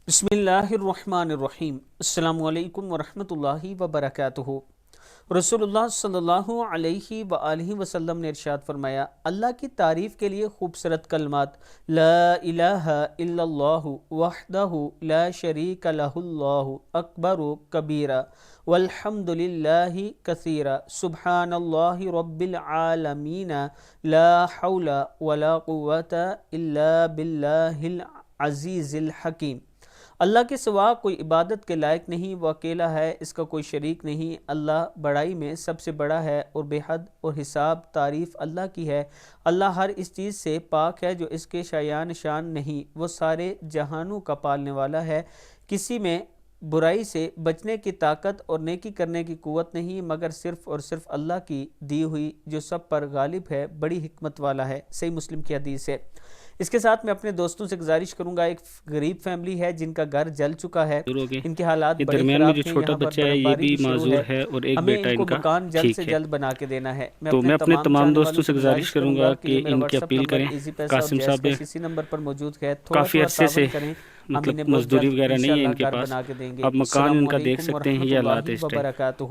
بسم اللہ الرحمن الرحیم۔ السلام علیکم ورحمۃ اللہ وبرکاتہ۔ رسول اللہ صلی اللہ علیہ وآلہ وسلم نے ارشاد فرمایا، اللہ کی تعریف کے لیے خوبصورت کلمات لا الہ الا اللہ وحدہ لا شریک لہ اللہ اکبر کبیرہ والحمد للہ کثیرہ سبحان اللہ رب العالمین لا حول ولا قوة الا باللہ العزیز الحکیم۔ اللہ کے سوا کوئی عبادت کے لائق نہیں، وہ اکیلا ہے، اس کا کوئی شریک نہیں۔ اللہ بڑائی میں سب سے بڑا ہے اور بے حد اور حساب تعریف اللہ کی ہے۔ اللہ ہر اس چیز سے پاک ہے جو اس کے شایان شان نہیں، وہ سارے جہانوں کا پالنے والا ہے۔ کسی میں برائی سے بچنے کی طاقت اور نیکی کرنے کی قوت نہیں مگر صرف اور صرف اللہ کی دی ہوئی، جو سب پر غالب ہے، بڑی حکمت والا ہے۔ صحیح مسلم کی حدیث ہے۔ اس کے ساتھ میں اپنے دوستوں سے گزارش کروں گا، ایک غریب فیملی ہے جن کا گھر جل چکا ہے، ان کے حالات بڑے درمیان میں خراب جو ہیں، چھوٹا یہاں پر بچہ ہے یہ برفباری بھی بھی شروع معذور ہے، ہے اور ایک ہمیں بیٹا ان کو ان کا مکان جلد سے ٹھیک ہے۔ جلد بنا کے دینا ہے۔ تو میں اپنے تمام چاہنے دوستوں والوں سے گزارش کروں گا یہ کہ میرا ان کی واٹس ایپ اپیل نمبر کریں۔ ایزی پیسہ اور قاسم جیز صاحب کیش اسی نمبر پر موجود ہے، تھوڑا کافی تھوڑا عرصے سے تعاون کریں، ہم انہیں بہت مزدوری جلد وغیرہ نہیں ہے انشاءاللہ ان کے گھر پاس، بنا کے دیں گے۔ آپ مکان السلام ان کا دیکھ علیکم سکتے ہیں، ورحمۃ یہ اللہ حالات اس ٹائم۔ وبرکاتہ۔